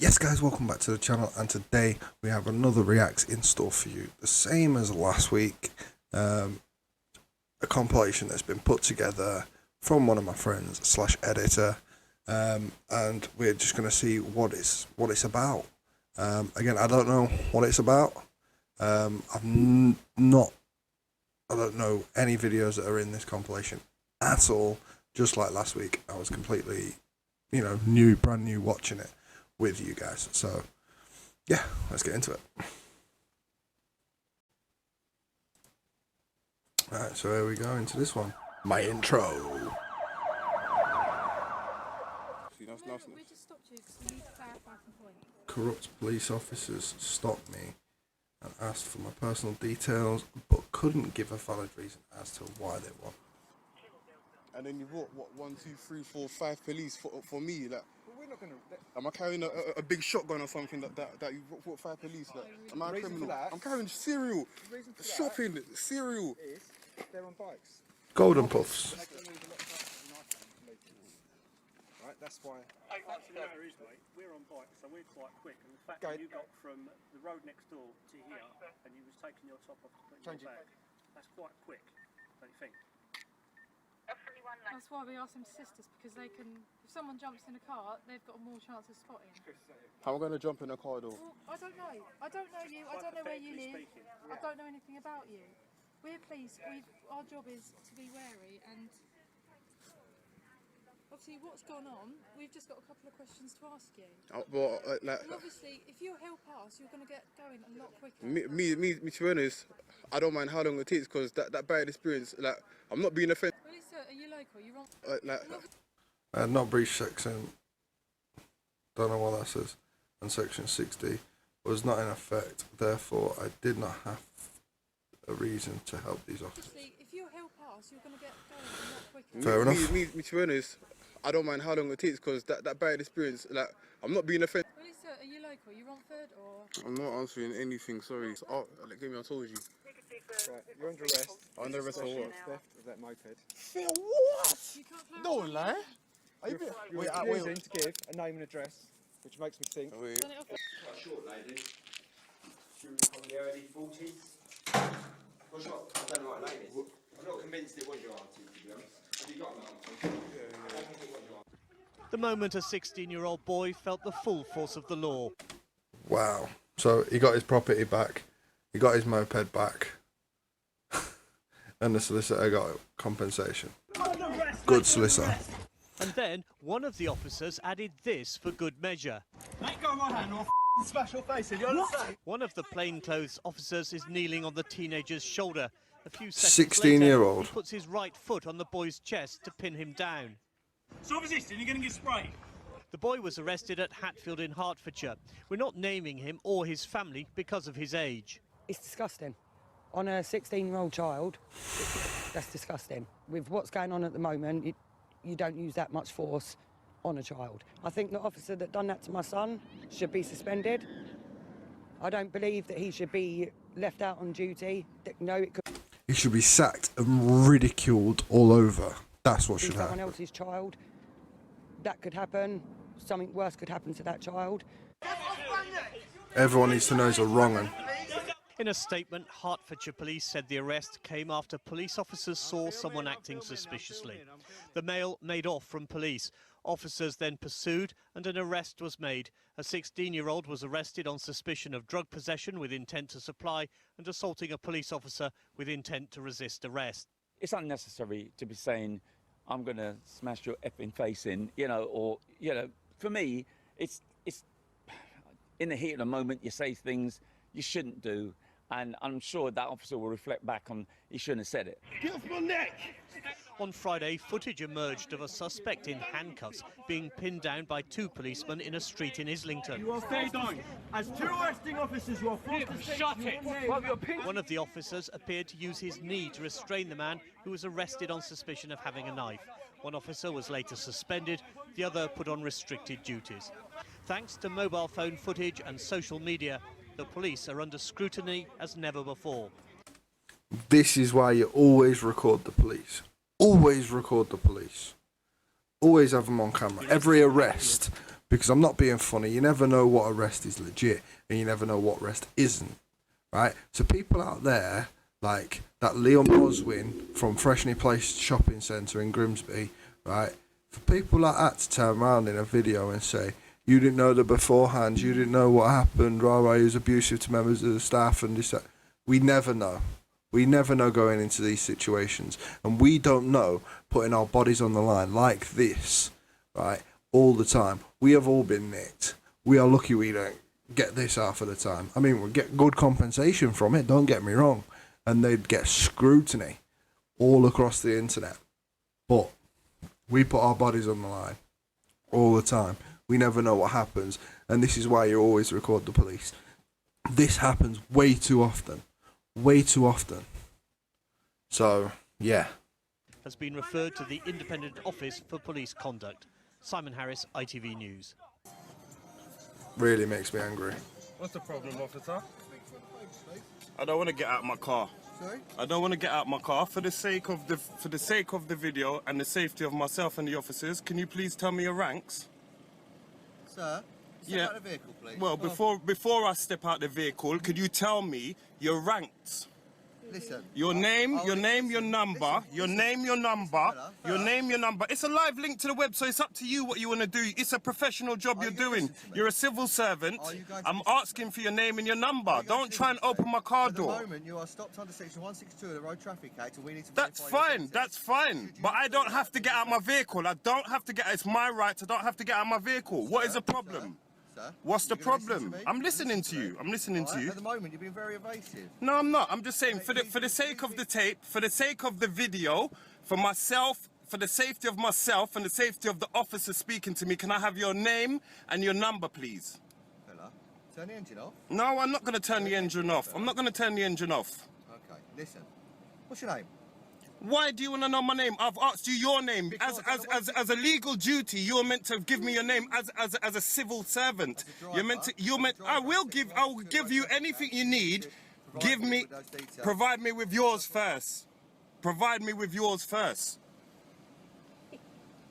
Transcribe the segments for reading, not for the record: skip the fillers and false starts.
Yes guys, welcome back to the channel, and today we have another reacts in store for you. The same as last week, a compilation that's been put together from one of my friends / editor, and we're just going to see what it's about. Again, I don't know what it's about. I don't know any videos that are in this compilation at all. Just like last week, I was completely, brand new watching it with you guys. So yeah, let's get into it. Alright, so here we go into this one. My intro. We just stopped you because we need to clarify some points. Corrupt police officers stopped me and asked for my personal details, but couldn't give a valid reason as to why they were. And then you brought what 1, 2, 3, 4, 5 police for me. Like, we're not gonna. Am I carrying a big shotgun or something that you brought 5 police? Like, am I a criminal? I'm carrying cereal, shopping, cereal. They're on bikes. Golden Puffs. Right, that's why. Actually, no, it is, mate. We're on bikes, so we're quite quick. And the fact that you got from the road next door to here, and you was taking your top off to put in your bag, that's quite quick, don't you think? That's why we ask them sisters, because they can. If someone jumps in a car, they've got more chance of spotting. How am I going to jump in a car though? Well, I don't know. I don't know you. I don't know where you live. I don't know anything about you. We're police. Our job is to be wary, and obviously, what's gone on? We've just got a couple of questions to ask you. And obviously, if you help us, you're going to get going a lot quicker. Me, to be honest, I don't mind how long it takes, because that bad experience. Like, I'm not being offended. Well, sir, are you local? You're on. Not breached section, don't know what that says, and section 60 was not in effect, therefore I did not have a reason to help these officers. Obviously, if you help us, you're going to get going a lot quicker. Fair enough. Me, to be honest, I don't mind how long it takes, because that bad experience. Like, I'm not being offended. Well, sir, are you local? You're on third or? I'm not answering anything, sorry. Oh, give me, I told you. Right, you're under arrest. Under arrest for what? Theft of that moped. For what? You can't Don't lie. You're refusing to give a name and address, which makes me think. Turn it off. Quite a short lady. She was from the early 40s. What's your, I don't know what her name is. I'm not convinced it was your auntie, to be honest. Have you got an auntie? I don't think it was your auntie. The moment a 16-year-old boy felt the full force of the law. Wow. So he got his property back, he got his moped back, and the solicitor got compensation. Good solicitor. And then one of the officers added this for good measure. Let go of my hand or smash your face in. You understand? One of the plainclothes officers is kneeling on the teenager's shoulder. A few seconds 16-year-old. later, he puts his right foot on the boy's chest to pin him down. Stop resisting, you're going to get sprayed. The boy was arrested at Hatfield in Hertfordshire. We're not naming him or his family because of his age. It's disgusting. On a 16-year-old child, that's disgusting. With what's going on at the moment, you don't use that much force on a child. I think the officer that done that to my son should be suspended. I don't believe that he should be left out on duty. No, it could He should be sacked and ridiculed all over. That's what be should someone happen. else's child. That could happen. Something worse could happen to that child. Everyone needs to know it's a wrong one. In a statement, Hertfordshire police said the arrest came after police officers saw someone acting suspiciously. The male made off from police. Officers then pursued and an arrest was made. A 16-year-old was arrested on suspicion of drug possession with intent to supply and assaulting a police officer with intent to resist arrest. It's unnecessary to be saying, I'm going to smash your effing face in, for me, it's in the heat of the moment, you say things you shouldn't do. And I'm sure that officer will reflect back on, he shouldn't have said it. Get off my neck! On Friday, footage emerged of a suspect in handcuffs being pinned down by 2 policemen in a street in Islington. You are stay down. As 2 arresting officers, you are forced to say shut it! One of the officers appeared to use his knee to restrain the man who was arrested on suspicion of having a knife. One officer was later suspended, the other put on restricted duties. Thanks to mobile phone footage and social media, the police are under scrutiny as never before. This is why you always record the police. Always record the police. Always have them on camera. Every arrest, because I'm not being funny. You never know what arrest is legit, and you never know what arrest isn't, right? So people out there, like that Leon Boswin from Freshly Placed Shopping Centre in Grimsby, right? For people like that to turn around in a video and say, you didn't know the beforehand, you didn't know what happened, right? He was abusive to members of the staff and this, that. We never know. We never know going into these situations. And we don't know putting our bodies on the line like this, right, all the time. We have all been nicked. We are lucky we don't get this half of the time. I mean, we get good compensation from it, don't get me wrong. And they'd get scrutiny all across the internet. But we put our bodies on the line all the time. We never know what happens. And this is why you always record the police. This happens way too often. Way too often. So, yeah. Has been referred to the Independent Office for Police Conduct. Simon Harris, ITV News. Really makes me angry. What's the problem, officer? I don't want to get out of my car. Sorry? I don't want to get out of my car for the sake of the video and the safety of myself and the officers. Can you please tell me your ranks? Sir, step out of the vehicle, please. Well, before I step out the vehicle, could you tell me your ranks? Listen. Your name, your number, your name, your number, your name, your number. It's a live link to the web, so it's up to you what you want to do. It's a professional job you're doing. You're a civil servant. I'm asking for your name and your number. Don't try and open my car door. At the moment, you are stopped under section 162 of the Road Traffic Act, and we need to. That's fine. That's fine. But I don't have to get out my vehicle. I don't have to get. It's my right. I don't have to get out my vehicle. What is the problem? What's the problem? I'm listening to you. I'm listening to you. At the moment, you're being very evasive. No, I'm not. I'm just saying, for the sake of the tape, for the sake of the video, for myself, for the safety of myself and the safety of the officer speaking to me, can I have your name and your number, please? Fella, turn the engine off. No, I'm not going to turn the engine off. I'm not going to turn the engine off. Okay, listen. What's your name? Why do you want to know my name? I've asked you your name. As a legal duty, you're meant to give me your name as a civil servant. I'll give you anything you need. Provide me with yours first. Provide me with yours first.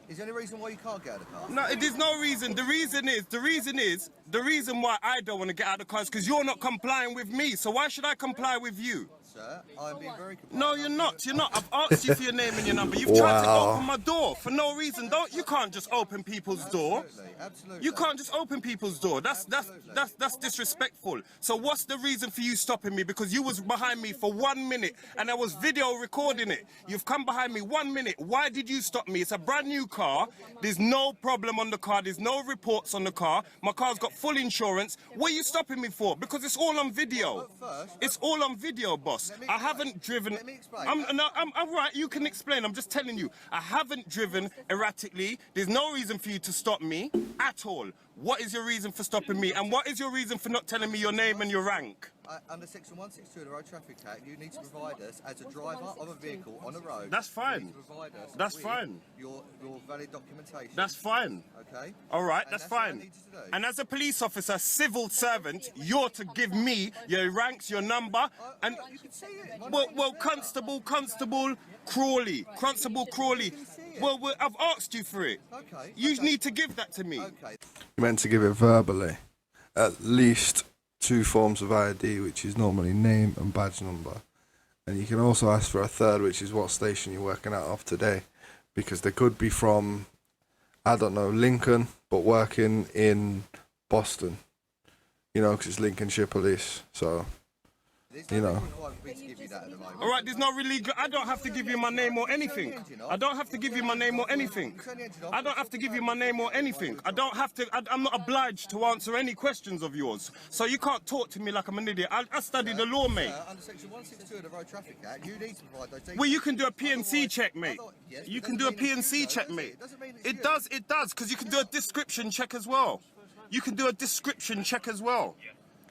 Is there any reason why you can't get out of the car? No, there's no reason. The reason why I don't want to get out of the car is because you're not complying with me. So why should I comply with you? Sir, I'm being very compliant. No, you're not. You're not. I've asked you for your name and your number. You've tried to open my door for no reason. You can't just open people's door. Absolutely. You can't just open people's door. That's disrespectful. So what's the reason for you stopping me? Because you was behind me for 1 minute and I was video recording it. You've come behind me 1 minute. Why did you stop me? It's a brand new car. There's no problem on the car. There's no reports on the car. My car's got full insurance. What are you stopping me for? Because it's all on video. It's all on video, boss. I haven't driven. Let me explain. I'm right. You can explain. I'm just telling you. I haven't driven erratically. There's no reason for you to stop me at all. What is your reason for stopping me? And what is your reason for not telling me your name and your rank? Under section 162 of the Road Traffic Act, you need to provide us, as a driver of a vehicle on the road. That's fine. You need to provide us That's with fine. Your valid documentation. That's fine. Okay. All right, And that's what I fine. need you to do. And as a police officer, civil servant, you're to give me your ranks, your number, and You can see it. well, Constable Crawley. Well, I've asked you for it. Okay. You need to give that to me. Okay. You're meant to give it verbally. At least 2 forms of ID, which is normally name and badge number. And you can also ask for a third, which is what station you're working out of today. Because they could be from, I don't know, Lincoln, but working in Boston. You know, because it's Lincolnshire Police. So, you know. All right, there's no illegal. I don't have to give you my name or anything. I don't have to give you my name or anything. I don't have to give you my name or anything. I don't have to. I'm not obliged to answer any questions of yours. So you can't talk to me like I'm an idiot. I studied the law, mate. Under section 162 of the Road Traffic Act, you need to provide those details. Well, you can do a PNC check, mate. You can do a PNC check, mate. It does, because you can do a description check as well. You can do a description check as well.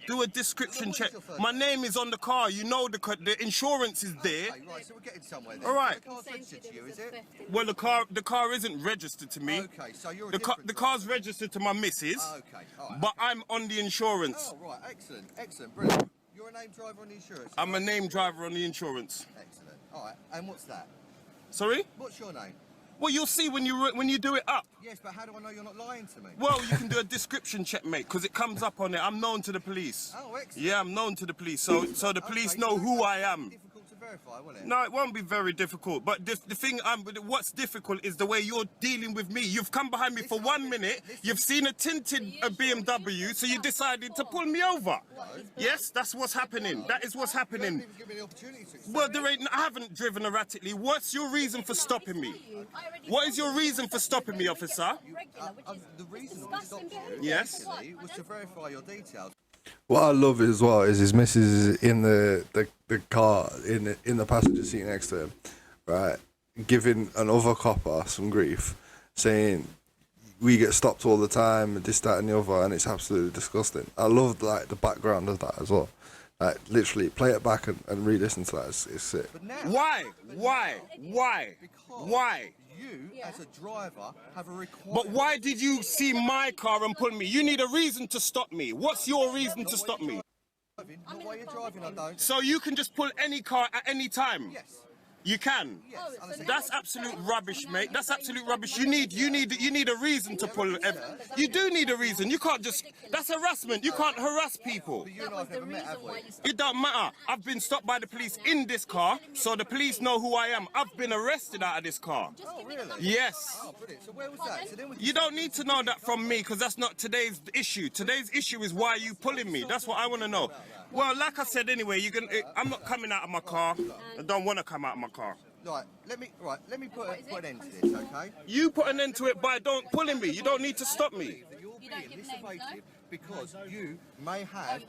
Do a description check. My name is on the car. You know the insurance is there. Okay, right, so we're getting somewhere then. All right. The car's registered to you, is it? Well, the car isn't registered to me. Okay, so you're a The different car's registered to my missus. Okay, all right. But I'm on the insurance. Oh, right, excellent, brilliant. You're a named driver on the insurance? I'm a named driver on the insurance. Excellent. All right, and what's that? Sorry? What's your name? Well, you'll see when you do it up. Yes, but how do I know you're not lying to me? Well, you can do a description check, mate, because it comes up on it. I'm known to the police. Oh, excellent. Yeah, I'm known to the police, so the police know who I am. Difficult to verify, will it? No, it won't be very difficult. But the thing, what's difficult is the way you're dealing with me. You've come behind me for 1 minute. You've seen a tinted BMW, so you decided to pull me over. Yes, that's what's happening. That is what's happening. Well, I haven't driven erratically. What's your reason for stopping me? What is your reason for stopping me, officer? The reason I stopped you Yes. was to verify your details. What I love as well is his missus is in the car in the passenger seat next to him, right, giving another copper some grief, saying we get stopped all the time, this, that, and the other, and it's absolutely disgusting. I love like the background of that as well. Like literally, play it back and re-listen to that. It's sick. Why? You, as a driver, have a requirement. But why did you see my car and pull me? You need a reason to stop me. What's your reason to stop me? Not while you're driving, I don't. So you can just pull any car at any time? Yes. You can. Yes. That's absolute rubbish, mate. That's absolute rubbish. You need a reason to pull. You do need a reason. You can't just. That's harassment. You can't harass people. But you and I have never met, have we? It don't matter. I've been stopped by the police in this car, so the police know who I am. I've been arrested out of this car. Oh, really? Yes. Oh, brilliant. So where was that? So then we You don't need to know that from me, because that's not today's issue. Today's issue is why you pulling me. That's what I want to know. Well, like I said, anyway, I'm not coming out of my car. I don't want to come out of my car. Right, let me put an end to this, okay? You put an end to it by don't pulling me. You don't need to stop me. You're being this evasive because you may have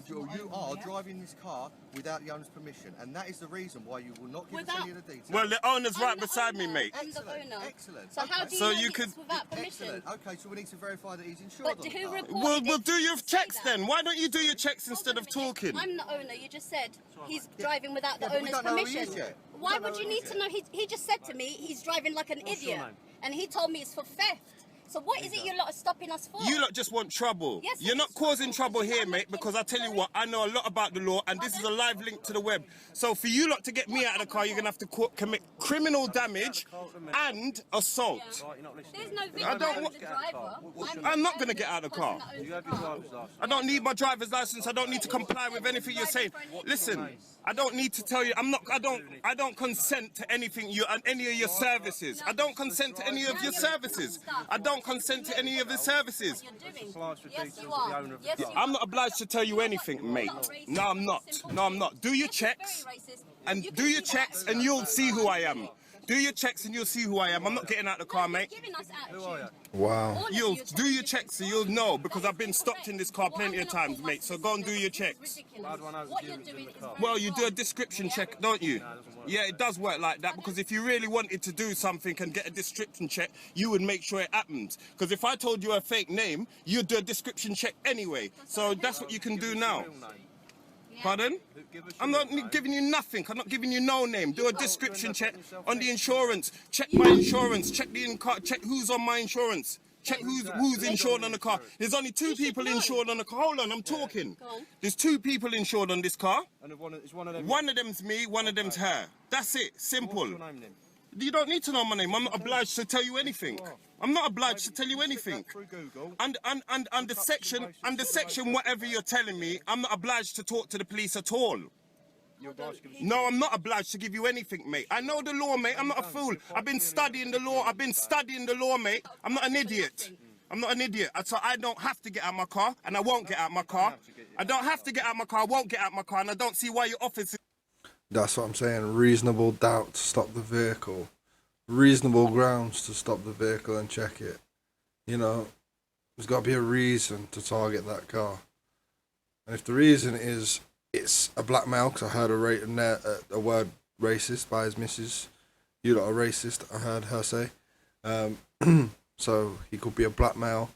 you are driving this car without the owner's permission, and that is the reason why you will not give us any of the details. Well, the owner's right beside me, mate. Excellent. So how do you So know you it's could- without permission? Excellent. Okay, so we need to verify that he's insured But on the who car. reported We'll it? do your Say checks that. then. Why don't you do your checks instead of talking? I'm the owner. You just said he's driving without the Yeah, but we owner's don't know who he permission. is yet. We Why don't know would who you he need is to know? He just said to me he's driving like an idiot, and he told me it's for theft. So what is it you lot are stopping us for? You lot just want trouble. Yes, You're not yes. causing trouble here, I'm mate, not because I tell you sorry. what, I know a lot about the law, and this is a live link to the web. So for you lot to get me out of the car, you're going to have to commit criminal damage and assault. There's no video I don't of wa- the driver. I'm not going to get out of the car. I don't need my driver's license. I don't need to comply with anything you're saying. Listen, I don't need to tell you. I don't consent to anything any of your services. I don't consent to any of your services. I don't consent to any of the services. You're doing. Yes, you are. Yes, you are. I'm not obliged to tell you anything, mate. No, I'm not. No, I'm not. Do your checks and do your checks and you'll see who I am. Do your checks and you'll see who I am. I'm not getting out of the car, mate. Giving us attitude. Wow. You'll do your checks so you'll know, because I've been stopped in this car plenty of times, mate. So go and do your checks. What you're doing is Well, you do a description check, don't you? Yeah, it does work like that, because if you really wanted to do something and get a description check, you would make sure it happens. Because if I told you a fake name, you'd do a description check anyway. So that's what you can do now. Pardon? I'm not giving you nothing. I'm not giving you no name. Do a description check on the insurance. Check my insurance. Check check who's on my insurance. Check who's insured on the car. There's only 2 people insured on the car. Hold on, I'm talking. There's 2 people insured on this car. One of them's me, one of them's her. That's it. Simple. You don't need to know my name. I'm not obliged to tell you anything. I'm not obliged to tell you anything. And the section, whatever you're telling me, I'm not obliged to talk to the police at all. No, I'm not obliged to give you anything, mate. I know the law, mate. I'm not a fool. I've been studying the law. Mate. I'm not an idiot. I'm not an idiot. So I don't have to get out of my car, and I won't get out of my car. I don't have to get out of my car, I won't get out of my car, and I don't see why your office is... That's what I'm saying. Reasonable doubt to stop the vehicle. Reasonable grounds to stop the vehicle and check it. You know, there's got to be a reason to target that car. And if the reason is it's a black male, because I heard a word racist by his missus. You lot are racist, I heard her say. So he could be a black male.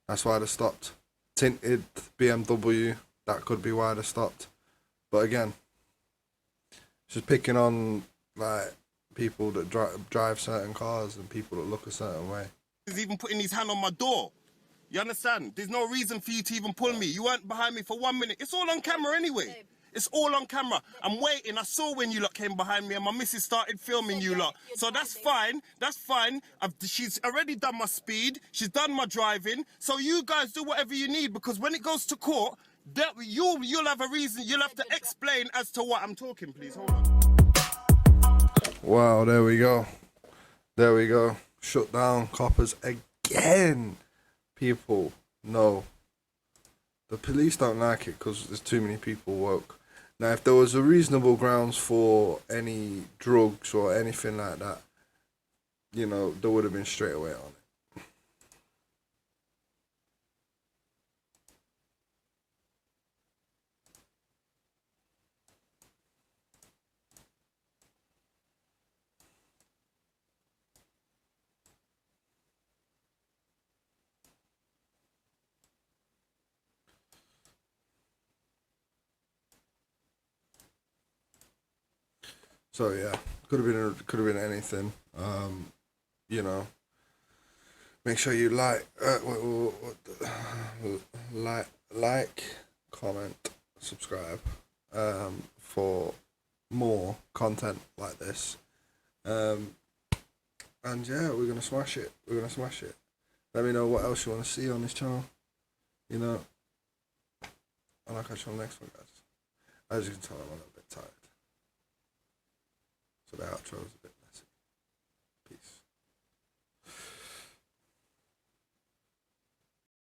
That's why they stopped. Tinted BMW, that could be why they stopped. But again, just picking on like people that drive certain cars and people that look a certain way. He's even putting his hand on my door. You understand? There's no reason for you to even pull me. You weren't behind me for 1 minute. It's all on camera anyway. It's all on camera. I'm waiting. I saw when you lot came behind me and my missus started filming you lot. So that's fine. That's fine. She's already done my speed. She's done my driving. So you guys do whatever you need, because when it goes to court, you'll have a reason. You'll have to explain as to what I'm talking, please. Hold on. Wow, there we go. There we go. Shut down coppers again. People, no. The police don't like it because there's too many people woke. Now, if there was a reasonable grounds for any drugs or anything like that, you know, there would have been straight away on it. So yeah, could have been anything. You know, make sure you like, comment, subscribe, for more content like this. And yeah, we're gonna smash it. Let me know what else you want to see on this channel. You know, and I'll catch you on the next one, guys. As you can tell, I'm a little bit tired. So the outro is a bit messy. Peace.